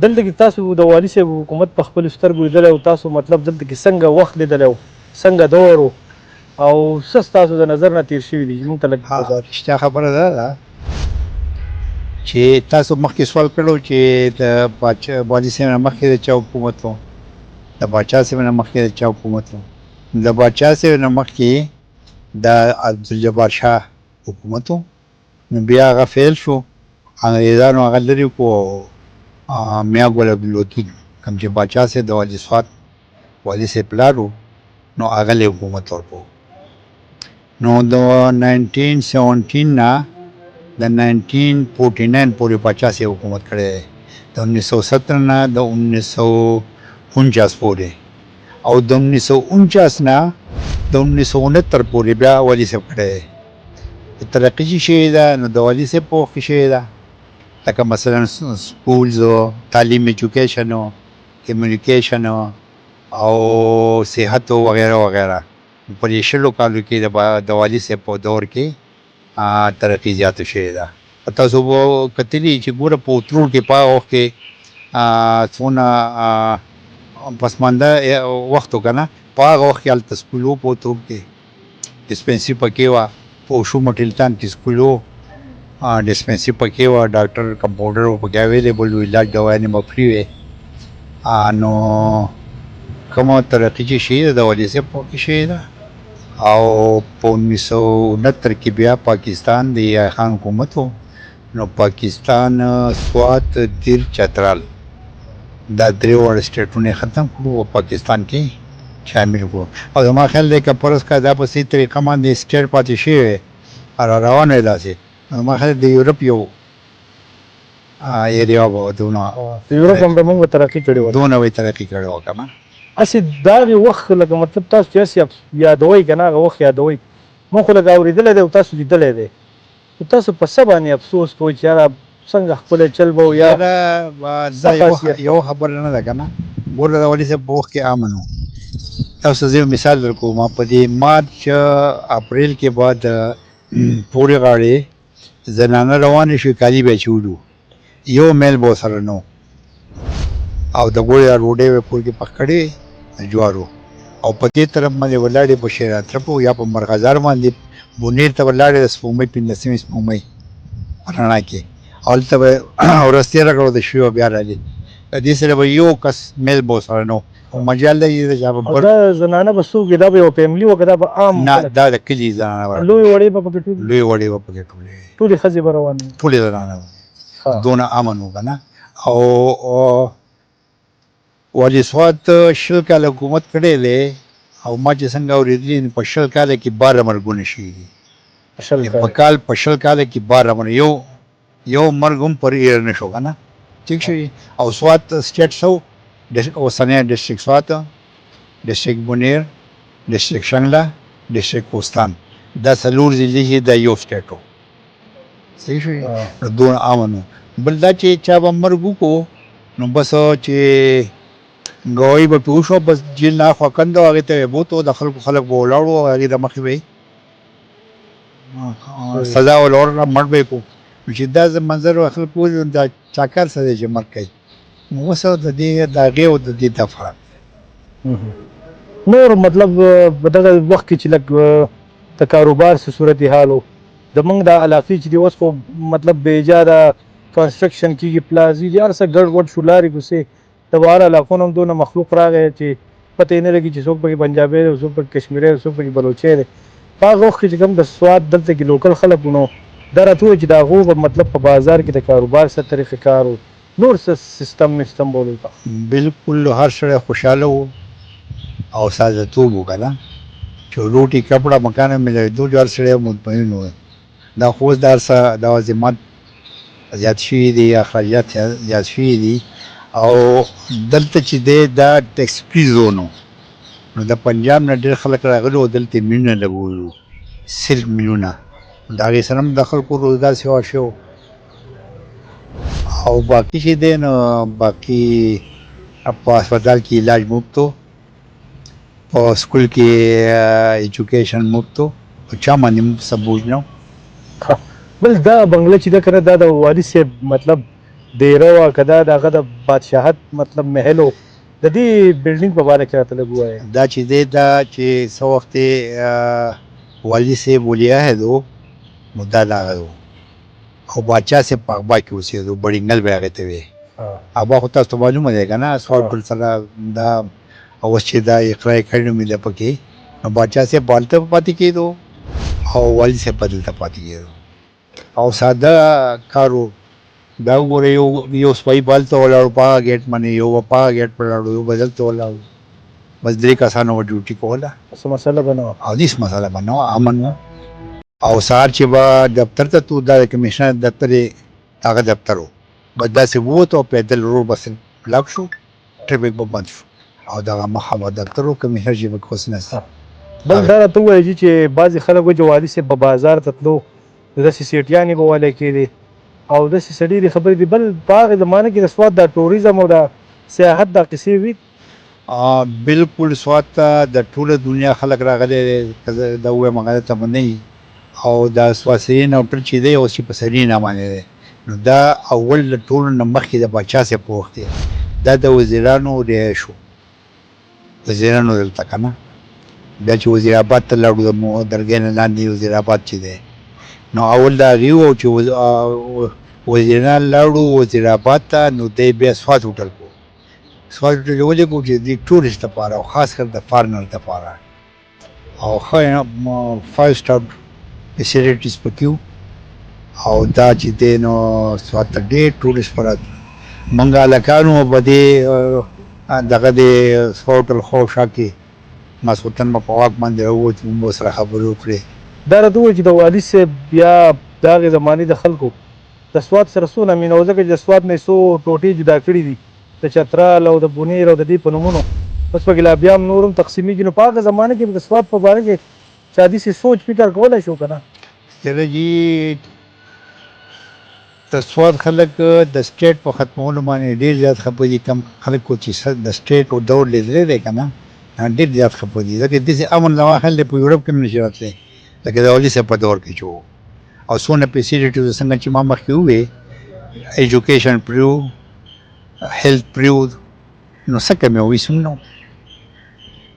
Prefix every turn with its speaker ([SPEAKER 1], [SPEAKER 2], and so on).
[SPEAKER 1] دلته کې تاسو د والي صاحب حکومت په خپل سترګو لیدلی او تاسو مطلب دلته کې څنګه وخت لیدلی او څنګه دور و او څه ستاسو د نظر نه تېر شوي دي چې موږ ته لږ
[SPEAKER 2] رښتیا خبره دا ده چې تاسو مخکې سوال کړو چې د والي صاحب نه مخکې د چا حکومت و د باچا صاحب نه مخکې د چا حکومت و د باچا صاحب نه مخکې د عبدالجبار شاه حکومت و نو بیا هغه فیل شو انګریزانو هغه لرې کړو میاں ګل عبدالودود کوم چې باچا صاحب د والي صاحب پلار و نو هغه له حکومت ورکړو نو د 1917 نه د 1949 پورې باچا صاحب حکومت کړی دی د 1917 نه د 1949 پورې او د 1949 نه د 1969 پورې بیا والي صاحب کړی دی ترقي چې شوې ده نو د والي صاحب په وخت کې شوې ده لکه مثلا سکولز تعلیم ایجوکیشن کمیونیکیشن او صحت وغیره وغیره په دې شلو کالو کې د والي صاحب په دور کې ترقي زیاته شوې ده تاسو به کتلي چې ګوره په اترو کې په هغه وخت کې څونه پسمانده وخت و که نه په هغه وخت کې هلته سکول و په اترو کې ډسپنسري پکې وه په اوشو مټلتان کې سکول و ډسپنسري پکې وه ډاکټر کمپاونډر و پکې اویلیبل و علاج دوايانې مفري وې نو کومه ترقي چې شوې ده د والي صاحب په وخت کې شوې ده او په 1969 کې بیا پاکستان د یحیی خان حکومت و نو پاکستان سوات دیر چترال دا درې واړه سټیټونه ختم کړو او پاکستان کې شامل کړو او زما خیال دی که فرض کړه دا په صحیح طریقه باندې سټیټ پاتې شوی وی را روان وی داسې زما خیال د یورپ یو ایریا به دونه
[SPEAKER 1] یورپ هم به موږ ترقي کړې وه
[SPEAKER 2] دونه به یې ترقي کړې وه که نه
[SPEAKER 1] هسې د هغې وخت لکه مطلب تاسو چې هسې یادوئ که نه هغه وخت یادوئ موږ خو لږ اورېدلی دی او تاسو لیدلی دی نو تاسو په څه باندې افسوس کوئ چې یاره څنګه خپله چل به و یا
[SPEAKER 2] دا یو خبره نه ده که نه ګوره د والي صاحب په وخت کې امن و تاسو زه یو مثال درکوم په دې مارچ اپریل کې به د پورې غاړې زنانه روانې شوې کالي به یې چولو یو میل به ورسره نه او د ګوړې ډوډۍ به کور کې پخ کړې جوارو او په دې طرف باندې ولاړې په شیراترپو یا په مرغزار باندې بونیر ته ولاړې د سپوږمۍ 15مې سپوږمۍ رڼا کې هلته به ورځ تېره کړو د شپې به بیا رالې د دې سره به یو کس میل به ورسره نه او مجال دی چې
[SPEAKER 1] دا زنانه به څوک وي دا به یو فیملي وه که دا به عام
[SPEAKER 2] نه دا د کلي زنانه وه
[SPEAKER 1] لویې وړې به پکې ټولې
[SPEAKER 2] لویې وړې به پکې ټولې
[SPEAKER 1] ټولې ښځې به روانې وې
[SPEAKER 2] ټولې زنانه وه دونه امن و که نه او والي صاحب شل کاله حکومت کړی دی او ما چې څنګه اورېدلي په شل کاله کې 12 مرګونه شوي دي په شل کاله کې 12 مرګ یو مرګ هم پر ایر نه شو که نه ټیک شو او سوات سټیټ سو اوسنی ډسټرکټ سوات ډسټرکټ بونیر ډسټرکټ شنګله ډسټرکټ کوستان دا څلور ضلعې چې دا یو سټیټ و صحیح شو دونه امن و بل دا چې چا به مرګ وکړو نو بس چې ګواهي به پې وشوه بس جیل نه اخوا کنده و هغې ته به بوت و د خلک به ولاړ و هغې د مخې به سزا ورله ورکړه مړ به یې کړو نو چې دا منظر خلک ووایي دا چاکار څه دی چې مرګ کوي نو اوس د دې د هغې او د دې دا فرق
[SPEAKER 1] نور مطلب په دغه وخت کې چې لږ د کاروبار څه صورت حال و د موږ دا علاقې چې دي اوس خو مطلب بې ایجاده کنسټرکشن کېږي پلازي دي هر څه ګډ وډ شو لارې کوڅې د بهر علاقو نه هم دونه مخلوق راغی چې پته یې نه لګي چې څوک پکې پنجابی دی څوک پکې کشمیری دی څوک پکې بلوچی دی په هغه وخت کې چې کوم د سوات دلته کې لوکل خلک نو دا راته ووایي چې د هغو به مطلب په بازار کې د کاروبار څه طریقې کار و نور څه سیستم ویستم بولو
[SPEAKER 2] بالکل هر سړی خوشحاله و او ساده توب و که نه چې روټي کپړه مکانه ملوېدو چې هر سړی مطمئن و دا خو اوس دا هر څه د عظمت زیات شوي دي اخراجات زیات شوي دي او دلته چې دی دا ټیکس فري زون و نو د پنجاب نه ډېر خلک راغلي و دلته میلیونه لګولي وو صرف میلیونه د هغې سره هم د خلکو روزګار سیوا شو او باقي چې دی نو باقي په هسپتال کې علاج مفت و په سکول کې ایجوکیشن مفت و په چا باندې څه بوج نه
[SPEAKER 1] بل دا بنګله چې ده که نه دا د والي صاحب مطلب دیره وا کدا دغه د بادشاہت مطلب محل و د دې بلډینګ په اړه کې راته لږ ووایه.
[SPEAKER 2] دا چې دی دا چې څه وخت یې والي صاحب ولیعهد و نو دا دغه و او باچا صاحب په اغبا کې اوسېدو بړینګل به هغې ته وایي. اغبا خو تاسو ته معلومه دی که نه اسفالټ سره دا اوس چې دا اقرا یې کړې نو مې پکې نو باچا صاحب به هلته پاتې کېدو او والي صاحب به دلته پاتې کېدو او ساده کار و. دا وګورئ یو سپی به هلته ولاړو په هغه ګیټ باندې یو به په هغه ګیټ په ولاړو یو به دلته ولاړو بس 3 کسانو به ډیوټي کوله
[SPEAKER 1] څه مسله به نه وه
[SPEAKER 2] او هېڅ مسله به نه وه امن و. او سهار چې به دفتر ته تلو دا د کمیشنر دفتر یې هغه دفتر و بس داسې ووتو او پیدل روډ بس بلاک شو ټرافیک به بند شو او دغه مخه به دفتر و کمیشنر چې به اوس نسته.
[SPEAKER 1] بل دا راته ووایه چې بعضې خلک وایي چې والي صاحب په بازار ته تلو داسې سیټیانې به والی کېدې او داسې څه ډېرې خبرې دي. بل په هغې زمانه کې د سوات دا ټوریزم او د سیاحت دا قصې وي.
[SPEAKER 2] بالکل سوات ته د ټوله دنیا خلک راغلی دی که زه دا ووایم هغه ته به نه وي او دا سوات سرین هوټل چې دی اوس چې په سرین باندې دی نو دا اول د ټولو نه مخکې د باچا صاحب په وخت دی دا د وزیرانو رهایش و وزیرانو دلته که نه بیا چې وزیر آباد ته لاړو د درګۍ نه لاندې وزیر آباد چې دی نو اول د هغې و چې وزیران لاړو وزیر آباد ته نو دی بیا سوات هوټل کو سوات هوټل یې ولګو چې د ټورسټ دپاره او خاص کر د فارنر دپاره او ښه 5 سټار فیسیلیټیز پکې وو او دا چې دی نو سوات ته ډېر ټورسټ په راتلو. موږ هلکانو به دې دغه د هوټل خواوشا کې ماسخوتن به په واک باندې راووتو موږ به سره خبرې وکړې.
[SPEAKER 1] دا راته ووایي چې د والي صاحب یا د هغې زمانې د خلکو د سوات سره څونه مینه وه ځکه چې د سوات نه یې څو ټوټې جدا کړي دي د چترال او د بونیر او د دې په نومونو اوس پکې لا بیا هم نور هم تقسیمېږي. نو په هغه زمانه کې د سوات په باره کې چا داسې سوچ فکر کولی شو که نه؟
[SPEAKER 2] چېرې جي د سوات خلک د سټیټ په ختمولو باندې ډېر زیات خفه دي. کم خلک چې د سټیټ دور لیدلی دی که نه ډېر زیات خفه دي ځکه داسې امن نواخل دی په یورپ کې هم نشي راتلی لکه د والي صاحب په دور کې چې و او څونه فیسیلیټیز څنګه چې ما مخکې وویې ایجوکیشن پرې و هیلث پرې و نو څه کمې وي څومره